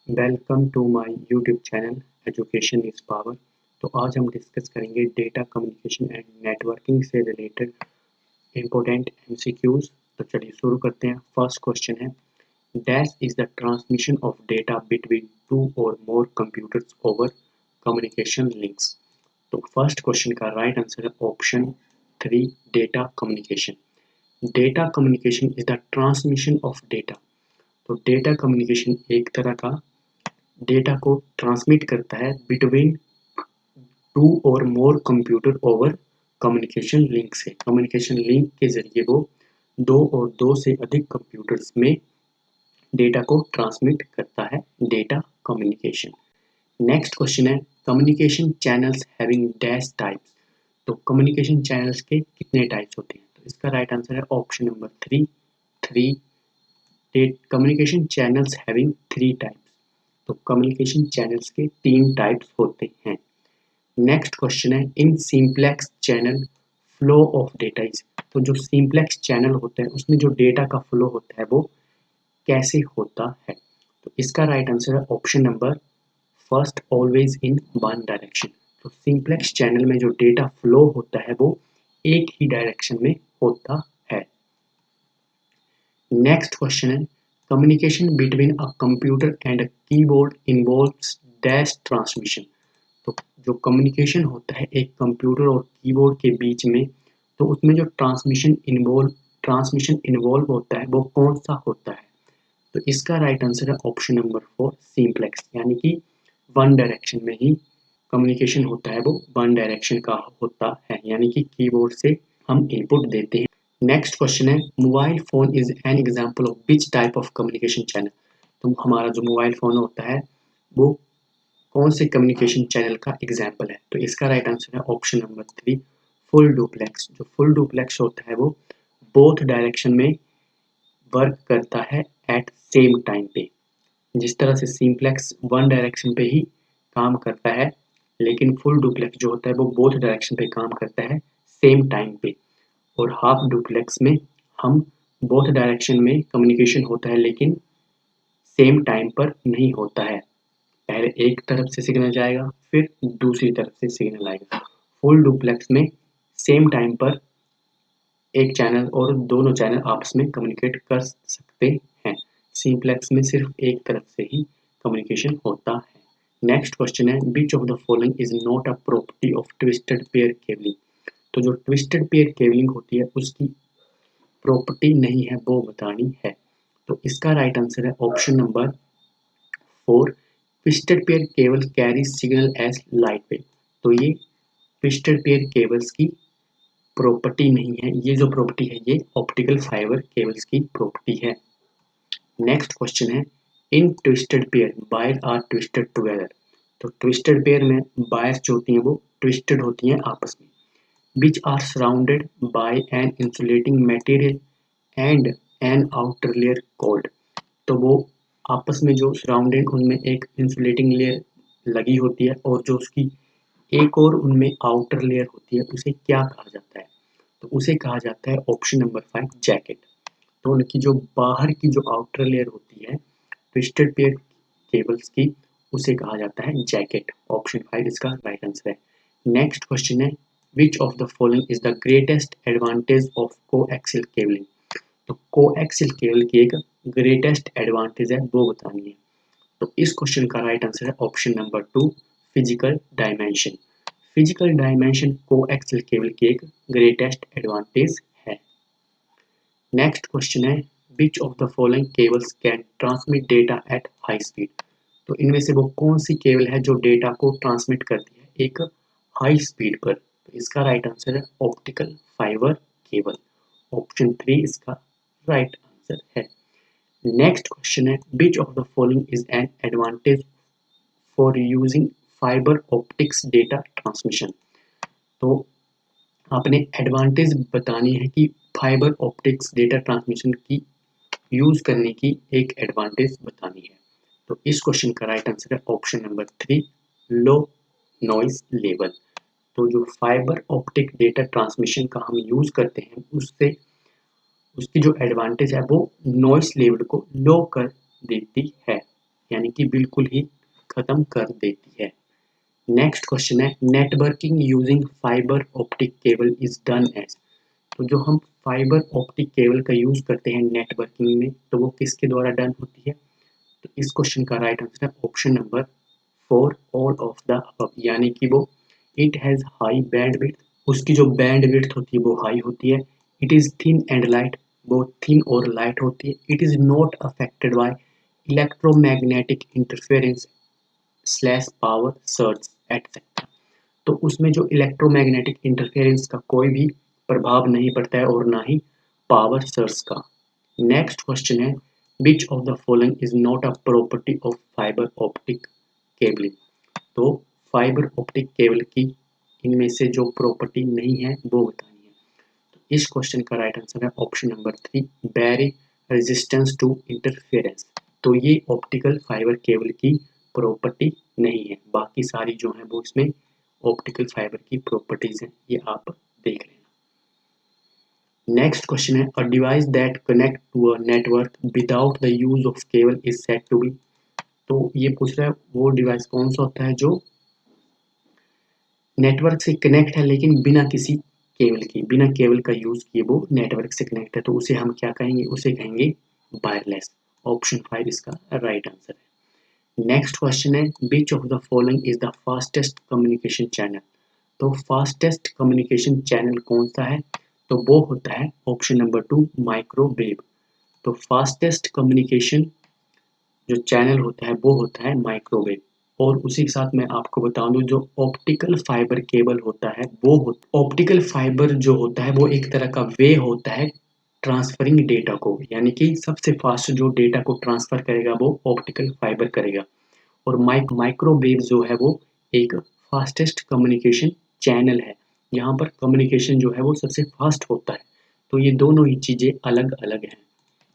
Welcome to my YouTube channel education is power. तो आज हम डिस्कस करेंगे डेटा कम्युनिकेशन एंड नेटवर्किंग से रिलेटेड इम्पोर्टेंट एमसीक्यूज। तो चलिए शुरू करते हैं। फर्स्ट क्वेश्चन है, dash is the transmission of data between two or more computers over communication links. तो फर्स्ट क्वेश्चन का राइट आंसर है option 3, data communication. Data communication is the transmission of data. तो डेटा कम्युनिकेशन एक तरह का data को transmit करता है between two or more computer over communication link से। कम्युनिकेशन लिंक के जरिए वो दो और दो से अधिक कंप्यूटर्स में डेटा को ट्रांसमिट करता है, डेटा कम्युनिकेशन। नेक्स्ट क्वेश्चन है, communication channels having dash types. तो कम्युनिकेशन चैनल्स के कितने टाइप्स होते हैं? तो इसका राइट आंसर है option number 3, 3। Communication channels having 3 types. तो कम्युनिकेशन चैनल्स के 3 टाइप्स होते हैं। नेक्स्ट क्वेश्चन है, in simplex channel flow of data is. तो जो सिंप्लेक्स चैनल होता है उसमें जो डेटा का फ्लो होता है वो कैसे होता है? तो इसका राइट आंसर है option number first, always in one direction. तो सिंप्लेक्स चैनल में जो डेटा फ्लो होता है वो एक ही डायरेक्शन में होता है। नेक्स्ट क्वेश्चन है, communication between a computer and a keyboard involves dash transmission. तो जो कम्युनिकेशन होता है एक कंप्यूटर और कीबोर्ड के बीच में, तो उसमें जो ट्रांसमिशन इन्वॉल्व होता है वो कौन सा होता है? तो इसका राइट आंसर है ऑप्शन नंबर 4, सिंप्लेक्स। यानी कि वन डायरेक्शन में ही कम्युनिकेशन होता है, वो वन डायरेक्शन का होता है, यानी कि कीबोर्ड से हम इनपुट देते हैं। नेक्स्ट क्वेश्चन है, mobile phone is an example of which type of communication channel. तो हमारा जो मोबाइल फोन होता है वो कौन से कम्युनिकेशन चैनल का एग्जाम्पल है? तो इसका राइट आंसर है ऑप्शन नंबर 3, फुल डुप्लेक्स। जो फुल डुप्लेक्स होता है वो बोथ डायरेक्शन में वर्क करता है एट सेम टाइम पे। जिस तरह से सिंप्लेक्स वन डायरेक्शन पे ही काम करता है, लेकिन फुल डुप्लेक्स जो होता है वो बोथ डायरेक्शन पे काम करता है सेम टाइम पे। और हाफ डुप्लेक्स में हम बोथ डायरेक्शन में कम्युनिकेशन होता है लेकिन सेम टाइम पर नहीं होता है। पहले एक तरफ से सिग्नल जाएगा, फिर दूसरी तरफ से सिग्नल आएगा। फुल डुप्लेक्स में सेम टाइम पर एक चैनल और दोनों चैनल आपस में कम्युनिकेट कर सकते हैं। सिंप्लेक्स में सिर्फ एक तरफ से ही कम्युनिकेशन होता है। नेक्स्ट क्वेश्चन है, which of the following is not a property of twisted pair cabling. तो जो ट्विस्टेड पेयर केबलिंग होती है उसकी प्रॉपर्टी नहीं है, वो बतानी है। तो इसका राइट आंसर है option number 4, twisted pair cable carry signal as light wave. तो ये ट्विस्टेड पेयर केबल्स की प्रॉपर्टी नहीं है, ये जो प्रॉपर्टी है ये ऑप्टिकल फाइबर केबल्स की प्रॉपर्टी है। नेक्स्ट क्वेश्चन है, in twisted pair wire are twisted together. तो ट्विस्टेड पेयर में वायर्स जो होती हैं वो ट्विस्टेड होती हैं आपस में। Which are surrounded by an insulating material and N outer layer called. तो वो आपस में जो सराउंडेड उनमें एक इंसुलेटिंग लेयर लगी होती है और जो उसकी एक और उनमें आउटर लेयर होती है, उसे क्या कहा जाता है? तो उसे कहा जाता है ऑप्शन नंबर 5, जैकेट। तो उनकी जो बाहर की जो आउटर लेयर होती है ट्विस्टेड पेयर केबल्स की, उसे कहा जाता है जैकेट। ऑप्शन 5 इसका राइट आंसर है। नेक्स्ट क्वेश्चन है, which of the following is the greatest advantage of coaxial cabling. तो कोएक्सियल केबल की एक ग्रेटेस्ट एडवांटेज है, वो बतानी है। तो इस क्वेश्चन का राइट आंसर है option number 2, physical dimension. Physical dimension coaxial cable की एक ग्रेटेस्ट एडवांटेज है। नेक्स्ट क्वेश्चन है, which of the following cables can transmit data at high speed. तो इनमें से वो कौन सी केबल है जो डेटा को ट्रांसमिट करती है एक हाई स्पीड पर? तो इसका राइट आंसर है ऑप्टिकल फाइबर केबल। ऑप्शन 3 इसका राइट आंसर है। नेक्स्ट क्वेश्चन है, which of the following is an advantage for using fibre optics data transmission. तो आपने एडवांटेज बतानी है कि फाइबर ऑप्टिक्स डेटा ट्रांसमिशन की यूज करने की एक एडवांटेज बतानी है। तो इस क्वेश्चन का राइट आंसर है ऑप्शन नंबर 3, लो नॉइज लेवल। तो जो फाइबर ऑप्टिक डेटा ट्रांसमिशन का हम यूज करते हैं उससे उसकी जो एडवांटेज है वो नॉइस लेवल को लो कर देती है। यानी कि बिल्कुल ही खत्म कर देती है। नेक्स्ट क्वेश्चन है networking using fibre optic cable is done as. तो जो हम फाइबर ऑप्टिक केबल का यूज करते हैं नेटवर्किंग में, तो वो किसके द्वारा डन होती है? तो इस क्वेश्चन का राइट आंसर है option number 4 all of the above, यानी कि वो इट हैज हाई बैंडविड्थ, उसकी जो बैंडविड्थ होती है वो हाई होती है। It is thin and light, वो थिन और लाइट होती है। It is not affected by electromagnetic interference slash power surge etcetera. तो उसमें जो इलेक्ट्रोमैग्नेटिक इंटरफेरेंस का कोई भी प्रभाव नहीं पड़ता है और ना ही पावर सर्ज का। नेक्स्ट क्वेश्चन है which of the following is not a property of fibre optic cabling. तो फाइबर ऑप्टिक केबल की इनमें से जो प्रॉपर्टी नहीं है वो बतानी है। तो इस क्वेश्चन का राइट आंसर है option number 3 very resistance to interference. तो ये ऑप्टिकल फाइबर केबल की प्रॉपर्टी नहीं है, बाकी सारी जो है वो इसमें ऑप्टिकल फाइबर की प्रॉपर्टीज हैं, ये आप देख लेना। नेक्स्ट क्वेश्चन है a device that connect to a network without the use of cable is said to be. तो ये पूछ रहा है वो डिवाइस कौन सा होता है जो नेटवर्क से कनेक्ट है लेकिन बिना किसी केबल की, बिना केबल का यूज किए वो नेटवर्क से कनेक्ट है, तो उसे हम क्या कहेंगे? उसे कहेंगे वायरलेस। ऑप्शन 5 इसका राइट आंसर है। नेक्स्ट क्वेश्चन है which of the following is the fastest communication channel. तो फास्टेस्ट कम्युनिकेशन चैनल कौन सा है? तो वो होता है ऑप्शन नंबर 2 माइक्रोवेव। तो फास्टेस्ट कम्युनिकेशन जो चैनल होता है वो होता है माइक्रोवेव। और उसी के साथ मैं आपको बता दूं जो ऑप्टिकल फाइबर केबल होता है वो ऑप्टिकल फाइबर जो होता है वो एक तरह का वे होता है ट्रांसफरिंग डेटा को, यानी कि सबसे फास्ट जो डेटा को ट्रांसफर करेगा वो ऑप्टिकल फाइबर करेगा। और माइक्रोवेव जो है वो एक फास्टेस्ट कम्युनिकेशन चैनल है, यहाँ पर कम्युनिकेशन जो है वो सबसे फास्ट होता है। तो ये दोनों ही चीज़ें अलग अलग हैं,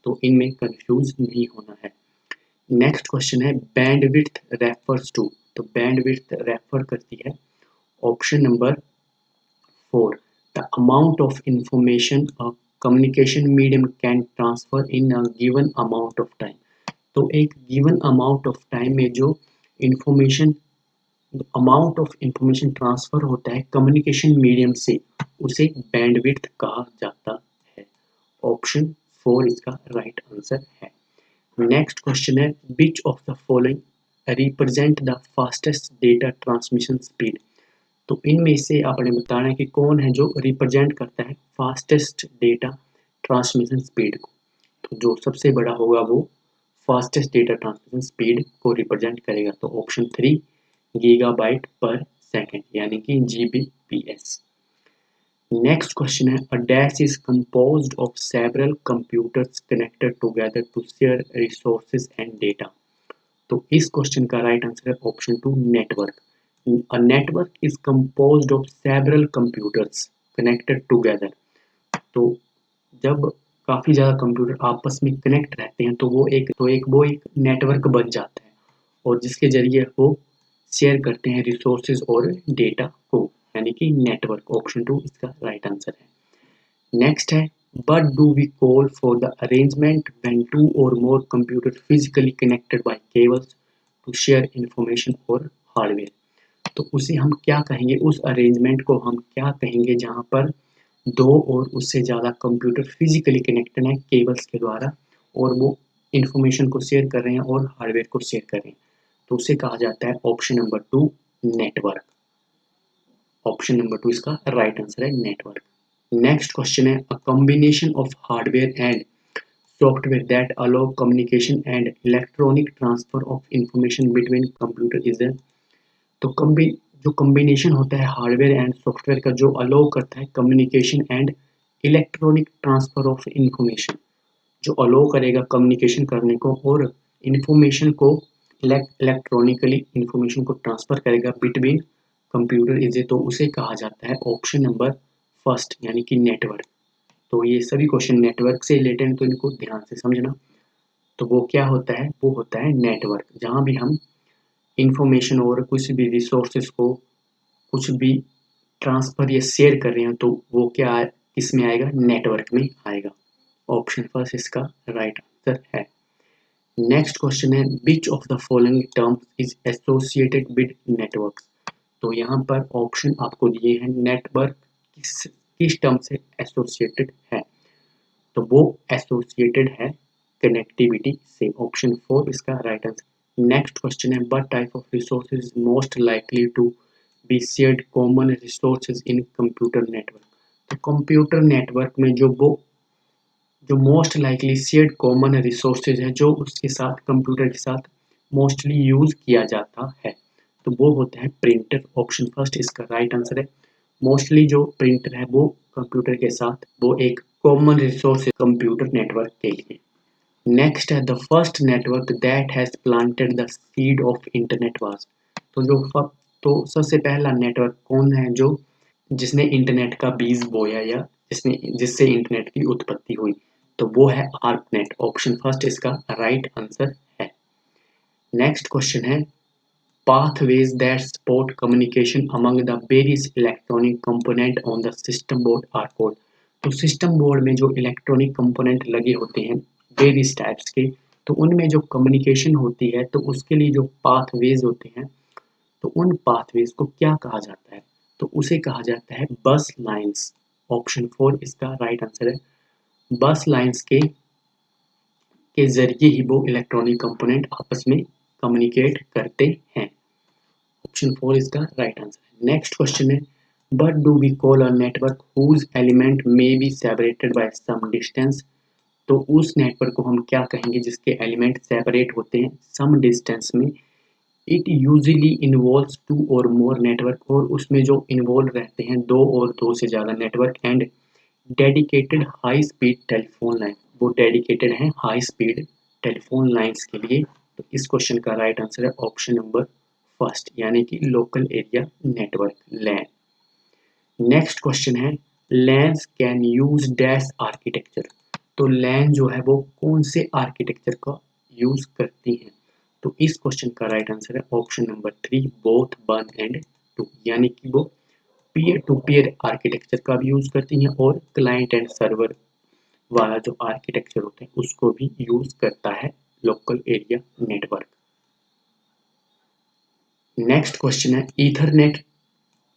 तो इनमें कंफ्यूज नहीं होना है। नेक्स्ट क्वेश्चन है बैंडविड्थ रेफर्स टू। तो बैंडविड्थ रेफर करती है option number 4 the amount of information a communication medium can transfer in a given amount of time. तो एक गिवन अमाउंट ऑफ टाइम में जो information amount of information transfer होता है communication medium से, उसे बैंडविड्थ कहा जाता है। ऑप्शन 4 इसका राइट आंसर है। नेक्स्ट क्वेश्चन है which of the following represent the fastest data transmission speed. तो इनमें से आपने बताना है कि कौन है जो रिप्रेजेंट करता है फास्टेस्ट डेटा ट्रांसमिशन स्पीड को। तो जो सबसे बड़ा होगा वो फास्टेस्ट डेटा ट्रांसमिशन स्पीड को रिप्रेजेंट करेगा। तो ऑप्शन 3 गीगाबाइट पर सेकेंड, यानी कि जीबीपीएस। नेक्स्ट क्वेश्चन है a dash is composed of several computers connected together to share resources and data. तो इस क्वेश्चन का राइट आंसर है option 2 network. A network is composed of several computers connected together. तो जब काफ़ी ज़्यादा computer आपस में कनेक्ट रहते हैं तो वो एक नेटवर्क बन जाता है, और जिसके ज़रिए वो शेयर करते हैं रिसोर्सेज और डेटा को, यानी कि नेटवर्क। ऑप्शन 2 इसका राइट आंसर है। नेक्स्ट है what do we call for the arrangement when two or more computers physically connected by cables to share information or hardware। तो उसे हम क्या कहेंगे? उस अरेंजमेंट को हम क्या कहेंगे जहाँ पर दो और उससे ज़्यादा कंप्यूटर फिजिकली कनेक्टेड हैं केबल्स के द्वारा, और वो इंफॉर्मेशन को शेयर कर रहे हैं और हार्डवेयर को शेयर कर रहे हैं, तो उसे कहा जाता है option number 2 network. Option number 2 इसका राइट आंसर है नेटवर्क। नेक्स्ट क्वेश्चन है a combination of hardware and software that allow communication and electronic transfer of information between computer is. तो जो कॉम्बिनेशन होता है हार्डवेयर एंड सॉफ्टवेयर का जो allow करता है communication and electronic transfer of information, जो अलाउ करेगा कम्युनिकेशन करने को और इंफॉर्मेशन को इलेक्ट्रॉनिकली इंफॉर्मेशन को ट्रांसफर करेगा बिटवीन कंप्यूटर इज, तो उसे कहा जाता है ऑप्शन नंबर फर्स्ट, यानी कि नेटवर्क। तो ये सभी क्वेश्चन नेटवर्क से रिलेटेड हैं, तो इनको ध्यान से समझना। तो वो क्या होता है? वो होता है नेटवर्क, जहाँ भी हम इंफॉर्मेशन और कुछ भी रिसोर्सेज को कुछ भी ट्रांसफर या शेयर कर रहे हैं तो वो क्या किसमें आएगा? नेटवर्क में आएगा। ऑप्शन फर्स्ट इसका राइट आंसर है। नेक्स्ट क्वेश्चन है which of the following terms is associated with networks. तो यहाँ पर ऑप्शन आपको दिए हैं नेटवर्क किस टर्म से एसोसिएटेड है, तो वो एसोसिएटेड है कनेक्टिविटी से। ऑप्शन 4 इसका राइट आंसर। नेक्स्ट क्वेश्चन है what type of resources is most likely to be shared common resources in computer network. तो कंप्यूटर नेटवर्क में जो most likely shared common resources है जो उसके साथ कंप्यूटर के साथ मोस्टली यूज किया जाता है, तो वो होता है प्रिंटर। ऑप्शन फर्स्ट इसका राइट आंसर है। मोस्टली जो प्रिंटर है वो कंप्यूटर के साथ वो एक कॉमन रिसोर्स है कंप्यूटर नेटवर्क के लिए। नेक्स्ट है the first network that has planted the seed of internet was. तो सबसे पहला नेटवर्क कौन है जो जिसने इंटरनेट का बीज बोया या जिससे इंटरनेट की उत्पत्ति हुई, तो वो है आर्कनेट। ऑप्शन फर्स्ट इसका राइट आंसर है। नेक्स्ट क्वेश्चन है pathways that support communication among the various electronic component on the system board are called। तो सिस्टम बोर्ड में जो इलेक्ट्रॉनिक कंपोनेंट लगे होते हैं वेरियस टाइप्स के, तो उनमें जो कम्युनिकेशन होती है तो उसके लिए जो पाथवेज होते हैं, तो उन पाथवेज को क्या कहा जाता है, तो उसे कहा जाता है बस लाइंस। ऑप्शन 4 इसका राइट आंसर है। बस लाइंस के जरिए ही वो इलेक्ट्रॉनिक कंपोनेंट आपस में कम्युनिकेट करते हैं। ऑप्शन 4 इसका राइट आंसर। नेक्स्ट क्वेश्चन है what do we call a network whose element may be separated by some distance. तो उस नेटवर्क को हम क्या कहेंगे जिसके एलिमेंट सेपरेट होते हैं सम डिस्टेंस में। It usually involves to or more network, और उसमें जो इन्वॉल्व रहते हैं दो और दो से ज़्यादा network, and dedicated high speed telephone line, वो डेडिकेटेड हैं हाई स्पीड टेलीफोन लाइंस के लिए। तो इस क्वेश्चन का राइट आंसर है ऑप्शन नंबर फर्स्ट, यानी कि लोकल एरिया नेटवर्क लैन। नेक्स्ट क्वेश्चन है lens can use dash architecture. तो लैन जो है वो कौन से आर्किटेक्चर का यूज करती हैं, तो इस क्वेश्चन का राइट आंसर है ऑप्शन नंबर 3 बोथ 1 एंड 2, यानी कि वो पीयर टू पीयर आर्किटेक्चर का भी यूज करती हैं और क्लाइंट एंड सर्वर वाला जो आर्किटेक्चर होता है उसको भी यूज करता है local area network. Next question है Ethernet,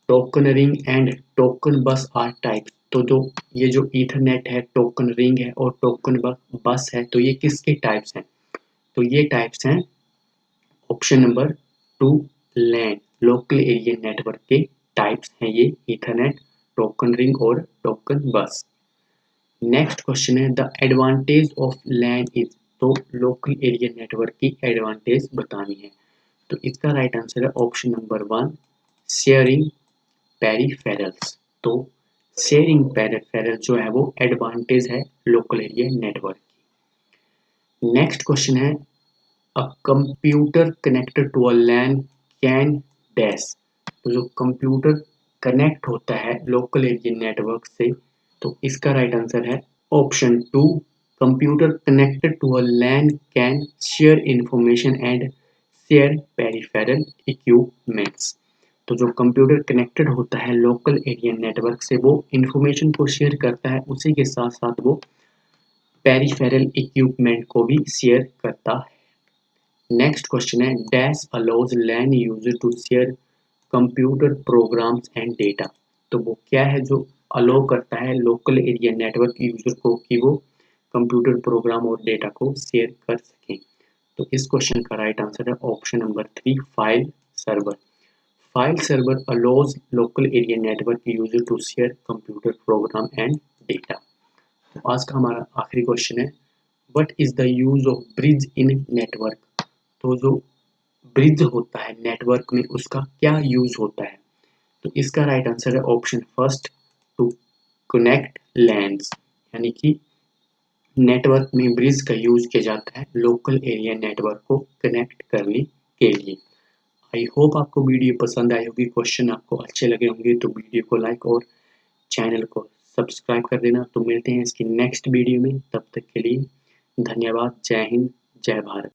token ring and token bus are types. तो ये जो ईथरनेट है, टोकन रिंग है और टोकन बस है, तो ये किसके टाइप्स हैं, तो ये टाइप्स हैं option number 2 LAN, local area network के टाइप्स हैं ये ईथरनेट, टोकन रिंग और टोकन बस। नेक्स्ट क्वेश्चन है the advantage of LAN is. तो लोकल एरिया नेटवर्क की एडवांटेज बतानी है, तो इसका राइट आंसर है ऑप्शन नंबर 1 शेयरिंग पेरिफेरल्स। तो शेयरिंग पेरिफेरल जो है वो एडवांटेज है लोकल एरिया नेटवर्क की। नेक्स्ट क्वेश्चन है a computer connected to a LAN can dash. तो जो कंप्यूटर कनेक्ट होता है लोकल एरिया नेटवर्क से, तो इसका राइट आंसर है option 2 computer connected to a LAN can share information and share peripheral equipments. तो जो कंप्यूटर कनेक्टेड होता है लोकल एरिया नेटवर्क से वो इंफॉर्मेशन को शेयर करता है, उसी के साथ साथ वो पेरिफेरल इक्विपमेंट को भी शेयर करता है। नेक्स्ट क्वेश्चन है dash allows LAN user to share computer programs and data. तो वो क्या है जो अलाउ करता है लोकल एरिया नेटवर्क यूजर को कि वो कंप्यूटर प्रोग्राम और डेटा को शेयर कर सकें, तो इस क्वेश्चन का राइट आंसर है option number 3 file server. File server allows local area network user to share computer program and data। तो आज का हमारा आखिरी क्वेश्चन है what is the use of bridge in network. तो जो ब्रिज होता है नेटवर्क में उसका क्या यूज होता है, तो इसका राइट आंसर है option first to connect LANs, यानी कि नेटवर्क में ब्रिज का यूज किया जाता है लोकल एरिया नेटवर्क को कनेक्ट करने के लिए। आई होप आपको वीडियो पसंद आई होगी, क्वेश्चन आपको अच्छे लगे होंगे, तो वीडियो को लाइक और चैनल को सब्सक्राइब कर देना। तो मिलते हैं इसकी नेक्स्ट वीडियो में, तब तक के लिए धन्यवाद। जय हिंद, जय भारत।